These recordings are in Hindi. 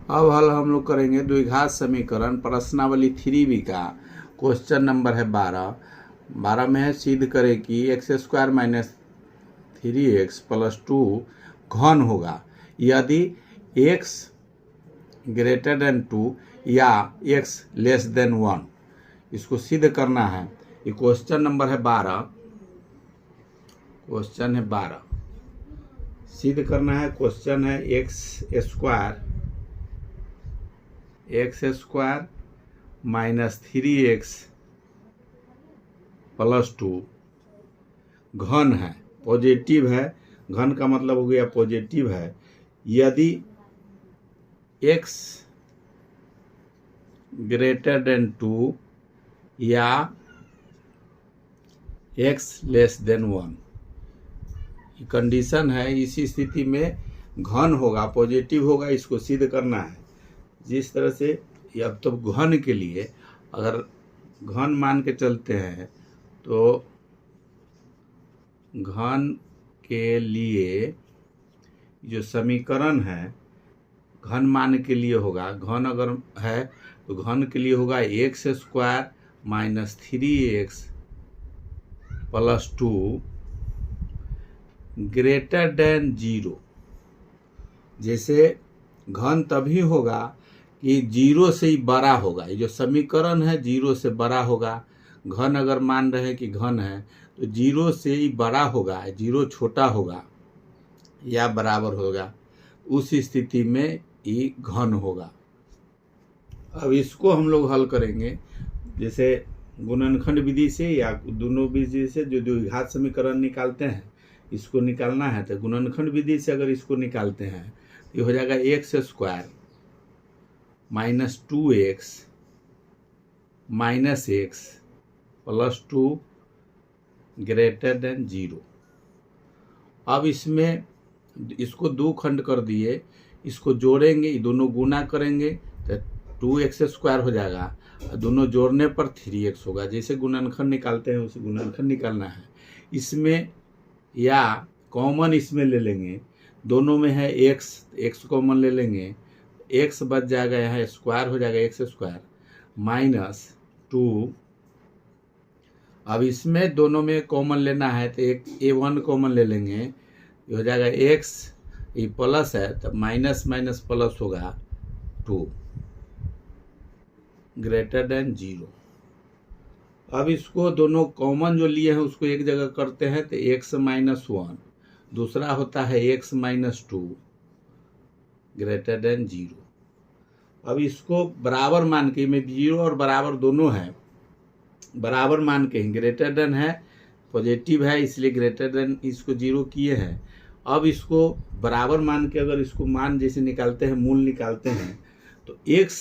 अब हल हम लोग करेंगे द्विघात समीकरण प्रश्नावली 3B का क्वेश्चन नंबर है 12 में है सिद्ध करें कि x² माइनस 3x प्लस 2 घन होगा यदि x ग्रेटर देन 2 या x लेस देन 1। इसको सिद्ध करना है। ये क्वेश्चन नंबर है 12। क्वेश्चन है 12 सिद्ध करना है। क्वेश्चन है x² माइनस 3x प्लस 2 घन है, पॉजिटिव है। घन का मतलब हो गया पॉजिटिव है यदि x ग्रेटर देन 2 या x लेस देन 1। कंडीशन है। इसी स्थिति में घन होगा, पॉजिटिव होगा। इसको सिद्ध करना है। जिस तरह से अब तो घन के लिए अगर घन मान के चलते हैं तो घन के लिए जो समीकरण है घन मान के लिए होगा। घन अगर है तो घन के लिए होगा x² minus 3x plus 2 greater than 0। जैसे घन तभी होगा कि 0 से ही बड़ा होगा। ये जो समीकरण है 0 से बड़ा होगा। घन अगर मान रहे हैं कि घन है तो 0 से ही बड़ा होगा, 0 छोटा होगा या बराबर होगा। उस स्थिति में ये घन होगा। अब इसको हम लोग हल करेंगे जैसे गुणनखंड विधि से या दोनों विधि से। जो द्विघात समीकरण निकालते हैं इसको निकालना है तो गुणनखंड विधि से अगर इसको निकालते हैं तो ये हो जाएगा x² minus 2x minus x plus 2 greater than 0। अब इसमें इसको दो खंड कर दिए, इसको जोड़ेंगे, ये दोनों गुना करेंगे तो 2x² हो जाएगा। दोनों जोड़ने पर 3x होगा। जैसे गुणनखंड निकालते हैं उसे गुणनखंड निकालना है। इसमें या कॉमन इसमें ले लेंगे, दोनों में है x कॉमन ले लेंगे, x बच जाएगा, यहाँ स्क्वायर हो जाएगा x² माइनस 2। अब इसमें दोनों में कॉमन लेना है तो एक a1 कॉमन ले लेंगे, ये हो जाएगा x, ये प्लस है तो माइनस माइनस प्लस होगा 2 ग्रेटर देन 0। अब इसको दोनों कॉमन जो लिए हैं उसको एक जगह करते हैं तो x माइनस 1, दूसरा होता है x माइनस 2 ग्रेटर देन 0। अब इसको बराबर मान के, में 0 और बराबर दोनों है, बराबर मान के, ग्रेटर देन है, पॉजिटिव है इसलिए ग्रेटर देन इसको 0 किए हैं। अब इसको बराबर मान के अगर इसको मान जैसे निकालते हैं, मूल निकालते हैं तो x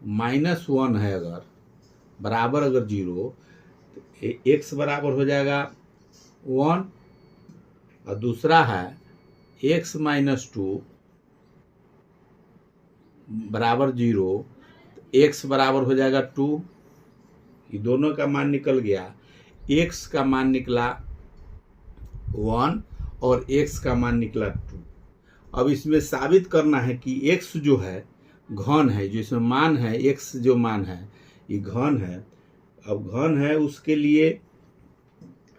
माइनस 1 है अगर बराबर अगर 0 तो x बराबर हो जाएगा 1 और दूसरा है x माइनस 2 बराबर 0 तो x बराबर हो जाएगा 2। ये दोनों का मान निकल गया। x का मान निकला 1 और x का मान निकला 2। अब इसमें साबित करना है कि x जो है घन है, जो इसमें मान है x जो मान है ये घन है। अब घन है उसके लिए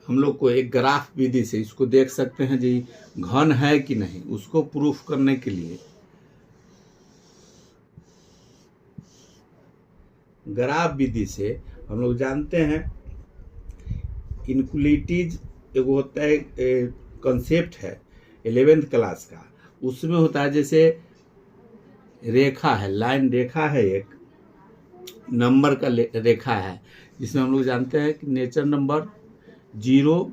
हम लोग को एक ग्राफ विधि से इसको देख सकते हैं जी घन है कि नहीं। उसको प्रूफ करने के लिए ग्राफ विधि से हम लोग जानते हैं इनक्वलिटीज एगो होता है, कॉन्सेप्ट है 11th क्लास का। उसमें होता है जैसे रेखा है, लाइन रेखा है, एक नंबर का रेखा है जिसमें हम लोग जानते हैं कि नेचर नंबर 0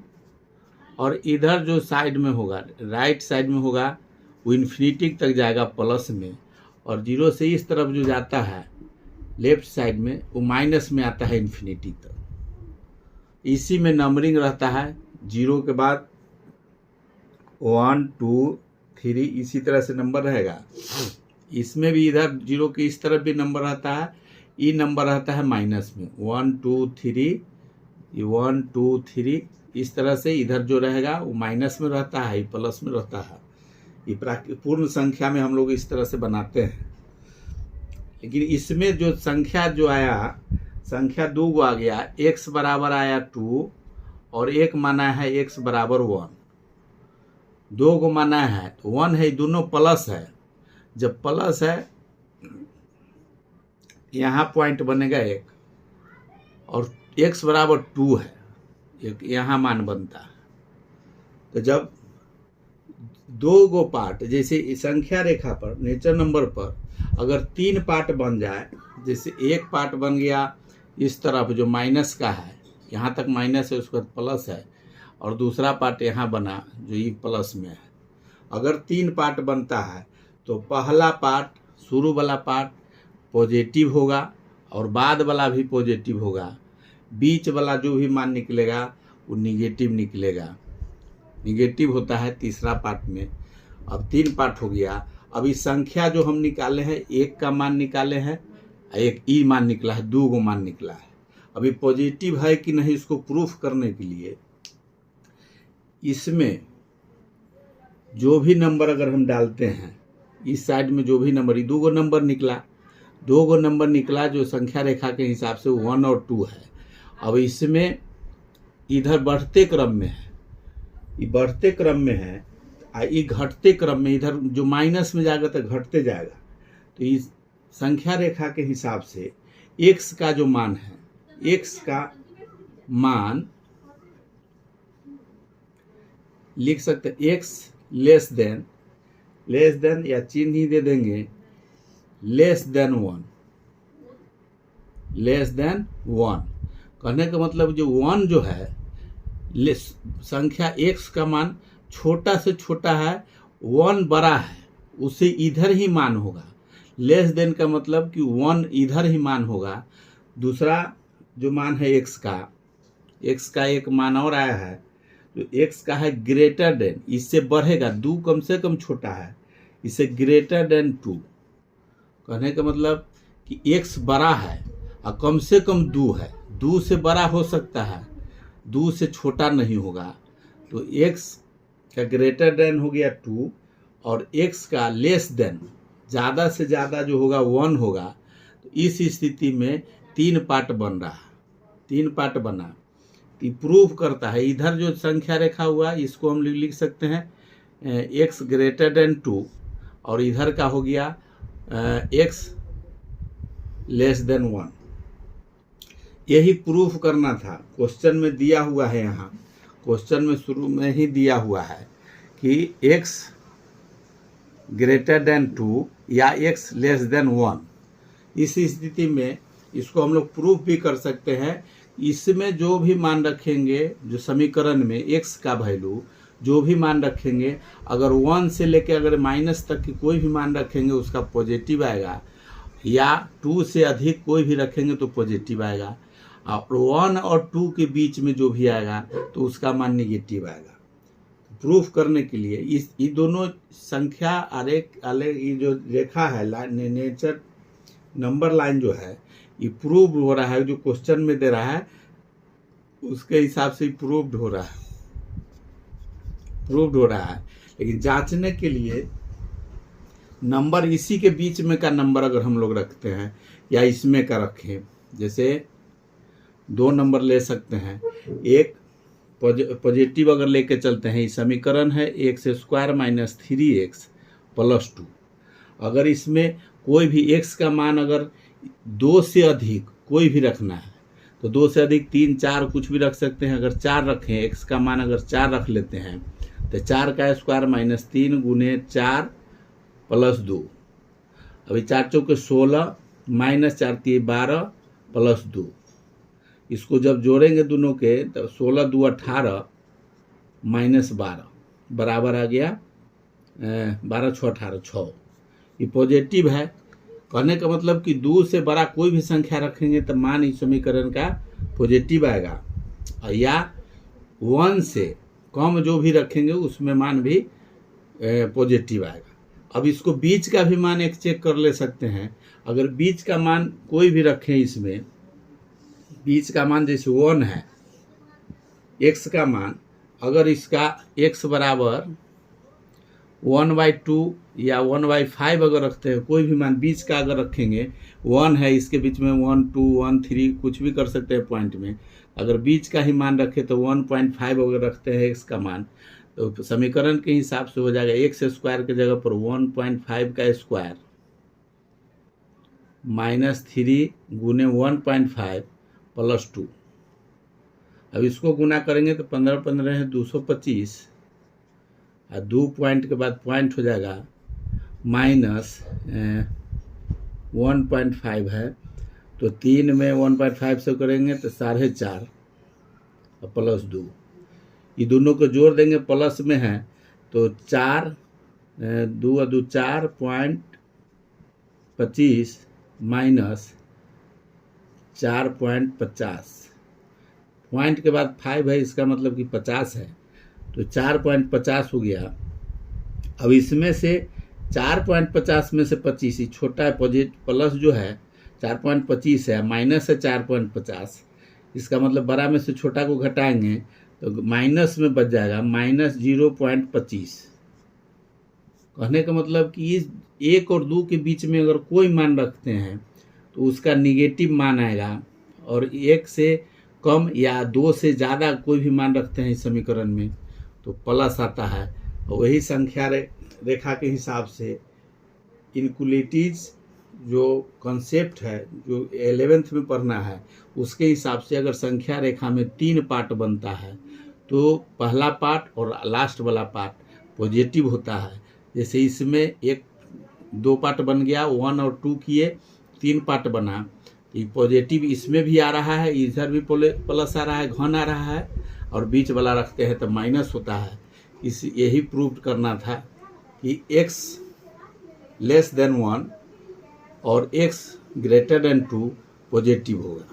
और इधर जो साइड में होगा, राइट साइड में होगा वो इन्फिनिटी तक जाएगा प्लस में, और 0 से इस तरफ जो जाता है लेफ्ट साइड में वो माइनस में आता है इन्फिनिटी तक। इसी में नंबरिंग रहता है। 0 के बाद 1 2 3 इसी तरह से नंबर रहेगा। इसमें भी इधर 0 के इस तरफ भी नंबर रहता है, ये नंबर रहता है माइनस में 1 2 3, 1 2 3 इस तरह से इधर जो रहेगा वो माइनस में रहता है, प्लस में रहता है। ये पूर्ण संख्या में हम लोग इस तरह से बनाते हैं। लेकिन इसमें जो संख्या जो आया, संख्या 2 गो आ गया, x बराबर आया 2 और एक माना है x बराबर 1, 2 को माना है तो 1 है, दोनों प्लस है। जब प्लस है यहाँ पॉइंट बनेगा 1 और x बराबर 2 है, एक यहाँ मान बनता है। तो जब 2 गो पार्ट, जैसे संख्या रेखा पर नेचर नंबर पर अगर 3 पार्ट बन जाए, जैसे एक पार्ट बन गया इस तरफ जो माइनस का है, यहाँ तक माइनस है उसके बाद प्लस है, और दूसरा पार्ट यहाँ बना जो ये प्लस में है। अगर 3 पार्ट बनता है तो पहला पार्ट, शुरू वाला पार्ट पॉजिटिव होगा और बाद वाला भी पॉजिटिव होगा, बीच वाला जो भी मान निकलेगा वो निगेटिव निकलेगा। निगेटिव होता है तीसरा पार्ट में। अब 3 पार्ट हो गया। अब इस संख्या जो हम निकाले हैं, 1 का मान निकाले हैं, एक ई मान निकला है, 2 को मान निकला है। अभी पॉजिटिव है कि नहीं इसको प्रूफ करने के लिए इसमें जो भी नंबर अगर हम डालते हैं, इस साइड में जो भी नंबर, 2 गो नंबर निकला, 2 गो नंबर निकला जो संख्या रेखा के हिसाब से 1 और 2 है। अब इसमें इधर बढ़ते क्रम में है, ये बढ़ते क्रम में है, ये घटते क्रम में, इधर जो माइनस में जाएगा तो घटते जाएगा। तो इस संख्या रेखा के हिसाब से x का जो मान है, x का मान लिख सकते हैं x लेस देन या चिन्ह ही दे देंगे लेस देन 1। कहने का मतलब जो 1 जो है, संख्या x का मान छोटा से छोटा है, 1 बड़ा है, उसे इधर ही मान होगा। लेस देन का मतलब कि 1 इधर ही मान होगा। दूसरा जो मान है x का एक मान और आया है, तो x का है ग्रेटर देन, इससे बढ़ेगा, 2 कम से कम छोटा है, इसे ग्रेटर देन 2। कहने का मतलब कि x बड़ा है और कम से कम 2 है, 2 से बड़ा हो सकता है, 2 से छोटा नहीं होगा। तो x का ग्रेटर देन हो गया 2 और x का लेस देन, ज़्यादा से ज़्यादा जो होगा 1 होगा। तो इस स्थिति में 3 पार्ट बन रहा है, 3 पार्ट बना, तो प्रूफ करता है। इधर जो संख्या रेखा हुआ इसको हम लिख सकते हैं x ग्रेटर देन 2 और इधर का हो गया x लेस देन 1। यही प्रूफ करना था। क्वेश्चन में दिया हुआ है, यहाँ क्वेश्चन में शुरू में ही दिया हुआ है कि x ग्रेटर देन 2 या x लेस देन 1। इस स्थिति में इसको हम लोग प्रूफ भी कर सकते हैं। इसमें जो भी मान रखेंगे, जो समीकरण में x का वैल्यू जो भी मान रखेंगे, अगर 1 से लेकर अगर माइनस तक की कोई भी मान रखेंगे उसका पॉजिटिव आएगा, या 2 से अधिक कोई भी रखेंगे तो पॉजिटिव आएगा, और 1 और 2 के बीच में जो भी आएगा तो उसका मान निगेटिव आएगा। प्रूफ करने के लिए ये दोनों संख्या आरेख ये जो रेखा है, लाइन नेचर नंबर लाइन जो है, ये प्रूव हो रहा है। जो क्वेश्चन में दे रहा है उसके हिसाब से प्रूव्ड हो रहा है। लेकिन जांचने के लिए नंबर इसी के बीच में का नंबर अगर हम लोग रखते हैं या इसमें का रखें, जैसे 2 नंबर ले सकते हैं, एक पॉजिटिव अगर लेके चलते हैं, समीकरण है x² - 3x + 2। अगर इसमें कोई भी x का मान अगर 2 से अधिक कोई भी रखना है तो 2 से अधिक 3, 4 कुछ भी रख सकते हैं। अगर 4 रखें, x का मान अगर 4 रख लेते हैं तो 4 का स्क्वायर - 3 × 4 + 2। अभी 4 चौके 16 -4 × 12 + 2। इसको जब जोड़ेंगे दोनों के तो 16 × 2 = 18 -12 बराबर आ गया 12 × 6 = 18, 6। ये पॉजिटिव है। कहने का मतलब कि 2 से बड़ा कोई भी संख्या रखेंगे तो मान इस समीकरण का पॉजिटिव आएगा, या 1 से कम जो भी रखेंगे उसमें मान भी पॉजिटिव आएगा। अब इसको बीच का भी मान एक चेक कर ले सकते हैं। अगर बीच का मान कोई भी रखें, इसमें बीच का मान जैसे 1 है, x का मान अगर इसका x बराबर 1/2 या 1/5 अगर रखते हैं, कोई भी मान बीच का अगर रखेंगे, 1 है इसके बीच में 1 2 1 3 कुछ भी कर सकते हैं पॉइंट में। अगर बीच का ही मान रखे तो 1.5 अगर रखते हैं x का मान, तो समीकरण के हिसाब से हो जाएगा एक्स स्क्वायर की जगह पर 1.5 का स्क्वायर -3 गुने 1.5 प्लस 2। अब इसको गुना करेंगे तो 15 15 है 225, और 2 पॉइंट के बाद पॉइंट हो जाएगा -1.5 है, तो 3 में 1.5 से करेंगे तो 4.5 और प्लस 2, ये दोनों को जोड़ देंगे प्लस में है तो 4 2 और 2 4.25 माइनस 4.50, पॉइंट के बाद 5 है, इसका मतलब कि 50 है, तो 4.50 हो गया। अब इसमें से 4.50 में से 25 ही छोटा है, प्लस जो है 4.25 है, माइनस है 4.50, इसका मतलब बड़ा में से छोटा को घटाएंगे तो माइनस में बच जाएगा -0.25। कहने का मतलब कि इस 1 और 2 के बीच में अगर कोई मान रखते हैं तो उसका निगेटिव मान आएगा, और 1 से कम या 2 से ज़्यादा कोई भी मान रखते हैं इस समीकरण में तो प्लस आता है। और वही संख्या रेखा के हिसाब से इनक्वलिटीज जो कॉन्सेप्ट है, जो 11th में पढ़ना है, उसके हिसाब से अगर संख्या रेखा में 3 पार्ट बनता है तो पहला पार्ट और लास्ट वाला पार्ट पॉजिटिव होता है। जैसे इसमें 2 पार्ट बन गया, 1 और 2 किए, 3 पार्ट बना, ये पॉजिटिव इसमें भी आ रहा है, इधर भी प्लस आ रहा है, घन आ रहा है, और बीच वाला रखते हैं तो माइनस होता है। यही प्रूव करना था कि x <1 और x <2 पॉजिटिव होगा।